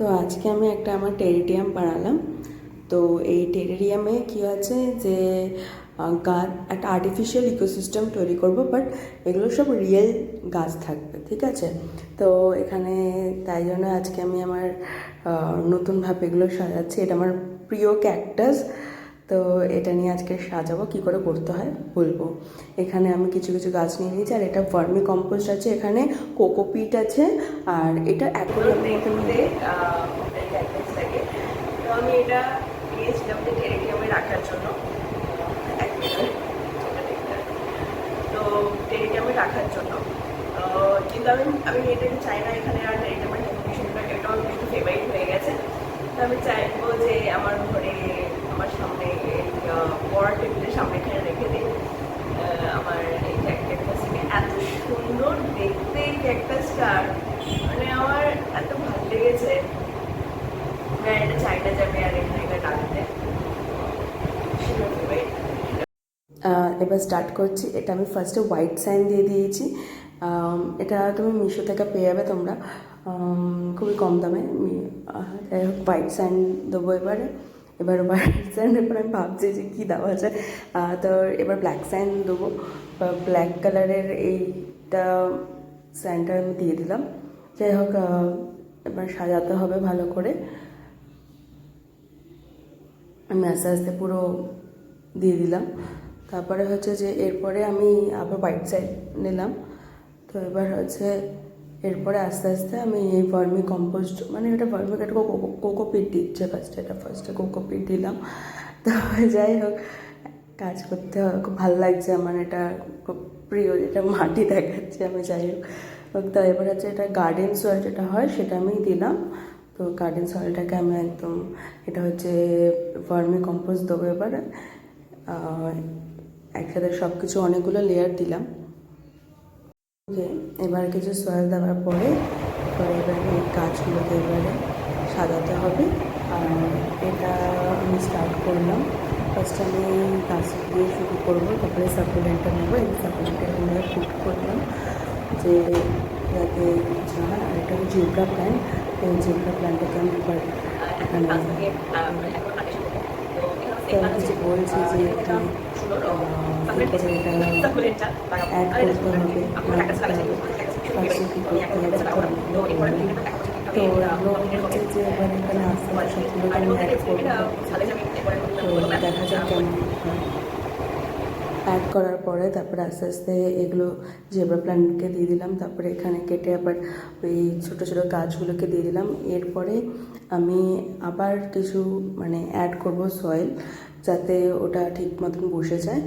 তো আজকে আমি একটা আমার টেরিরিয়াম বানালাম। তো এই টেরিরিয়ামে কী আছে যে গাছ একটা আর্টিফিশিয়াল ইকোসিস্টেম তৈরি করব, বাট এগুলো সব রিয়েল গাছ থাকবে, ঠিক আছে। তো এখানে তাই জন্য আজকে আমি আমার নতুনভাবে এগুলো সাজাচ্ছি। এটা আমার প্রিয় ক্যাকটাস। তো এটা নিয়ে আজকে সাজাবো, কী করে করতে হয় বলবো। এখানে আমি কিছু কিছু গাছ নিয়ে নিয়েছি, আর এটা ভার্মি কম্পোস্ট আছে, এখানে কোকোপিট আছে, আর এটা অ্যাকোরিয়ামের মতো ক্যাকটাস থাকে। তো আমি এটা নিয়েছিলাম যে টেরিরিয়ামে রাখার জন্য, তো টেরিরিয়ামে রাখার জন্য। কিন্তু আমি এটাকে চাই না এখানে আর টেরিরিয়ামের ডেকোরেশনটা, এটা আমার একটু ফেভারিট হয়ে গেছে। তো আমি চাইবো যে আমার ঘরে আমার সামনে পড়ার টেবিলের সামনে এখানে রেখে দিই আমার এই ক্যাকটাসটাকে। এত সুন্দর দেখতে ক্যাকটাসটা, মানে আমার এত ভালো লেগেছে। এটা চাইনা যাবে আর এখানে এটা ডাকতে। এবার স্টার্ট করছি। এটা আমি ফার্স্টে হোয়াইট সাইন দিয়ে দিয়েছি। এটা তুমি মিশো থেকে পেয়ে যাবে তোমরা, খুবই কম দামে। হোয়াইট সাইন দেবো এবার হোয়াইট সাইন এবার আমি ভাবছি যে কী দেওয়া যায়। তো এবার ব্ল্যাক সাইন দেবো, ব্ল্যাক কালারের এইটা সাইনটা আমি দিয়ে দিলাম। যাই হোক, এবার সাজাতে হবে ভালো করে। আমি আস্তে আস্তে পুরো দিয়ে দিলাম। তারপরে হচ্ছে যে এরপরে আমি আবার হোয়াইট সাইড নিলাম। তো এবার হচ্ছে এরপরে আস্তে আস্তে আমি এই ভার্মি কম্পোস্ট, মানে এটা ভার্মি কোকোপিট দিচ্ছে ফার্স্টে কোকোপিট দিলাম। তো যাই হোক, কাজ করতে খুব ভালো লাগছে আমার, এটা খুব প্রিয়, যেটা মাটি দেখাচ্ছে আমি। যাই হোক, তো এবার হচ্ছে এটা গার্ডেন সয়েল যেটা হয় সেটা আমি দিলাম। তো গার্ডেন সয়েলটাকে আমি একদম, এটা হচ্ছে ভার্মি কম্পোস্ট দেবো এবার। একসাথে সব কিছু অনেকগুলো লেয়ার দিলাম। ওকে, এবার কিছু সয়েল দেওয়ার পরে এবার এই গাছগুলোকে এবারে সাজাতে হবে। আর এটা আমি স্টার্ট করলাম। ফার্স্ট আমি গাছ দিয়ে শুরু করবো, তারপরে সাপ্লিমেন্টটা নেবো। এই সাপ্লিমেন্টটা আমরা ফুট করলাম যে যাতে হয়। আর এটা জিব্রা প্ল্যান্ট, এই জিব্রা প্ল্যান্টটাকে আমি এবার এখানে কিছু বলছি যে এখানে এটা অ্যাড করতে হবে, ফার্স্টে কী করতে হবে। তো এগুলো হচ্ছে যে এবার এখানে আস্তে আস্তে সবগুলোকে আমি অ্যাড করবো। তো দেখা যাক কেমন হয়। অ্যাড করার পরে তারপরে আস্তে আস্তে এগুলো জেব্রা প্ল্যান্টকে দিয়ে দিলাম। তারপরে এখানে কেটে আবার ওই ছোটো ছোটো গাছগুলোকে দিয়ে দিলাম। এরপরে আমি আবার কিছু মানে অ্যাড করব সয়েল, যাতে ওটা ঠিক মতন বসে যায়।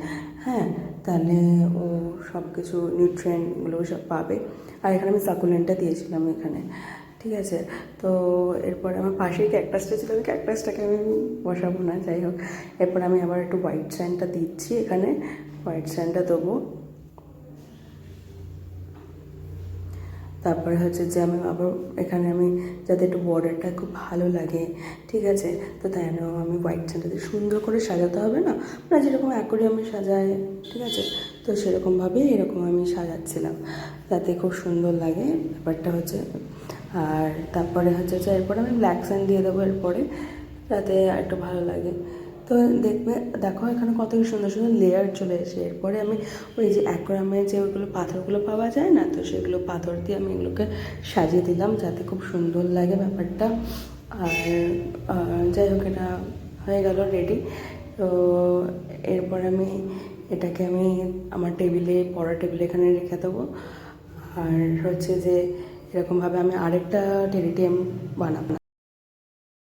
হ্যাঁ, তাহলে ও সব কিছু নিউট্রিয়েন্টগুলো সব পাবে। আর এখানে আমি সাকুলেন্টটা দিয়েছিলাম এখানে, ঠিক আছে। তো এরপরে আমার পাশেই ক্যাকটাসটা ছিল, আমি ক্যাকটাসটাকে আমি বসাবো না। যাই হোক, এরপর আমি আবার একটু হোয়াইট স্যান্ডটা দিচ্ছি, এখানে হোয়াইট স্যান্ডটা দেবো। তারপরে হচ্ছে যে আমি আবার এখানে আমি যাতে একটু বর্ডারটা খুব ভালো লাগে, ঠিক আছে। তো তাই আমি হোয়াইট স্যান্ডটাতে সুন্দর করে সাজাতে হবে না, মানে যেরকম অ্যাকোরিয়ামে সাজায়, ঠিক আছে। তো সেরকমভাবেই এরকম আমি সাজাচ্ছিলাম যাতে খুব সুন্দর লাগে ব্যাপারটা হচ্ছে। আর তারপরে হচ্ছে যে এরপরে আমি ব্ল্যাক স্যান্ড দিয়ে দেবো এরপরে, যাতে একটু ভালো লাগে। তো দেখো এখানে কত সুন্দর সুন্দর লেয়ার চলে এসে। এরপরে আমি ওই যে অ্যাকোয়ারিয়ামে যে ওইগুলো পাথরগুলো পাওয়া যায় না, তো সেগুলো পাথর দিয়ে আমি এগুলোকে সাজিয়ে দিলাম যাতে খুব সুন্দর লাগে ব্যাপারটা। আর যাই হোক, এটা হয়ে গেল রেডি। তো এরপর আমি এটাকে আমি আমার পড়ার টেবিলে এখানে রেখে দেবো। আর হচ্ছে যে এরকমভাবে আমি আরেকটা টেরিরিয়াম বানাবো।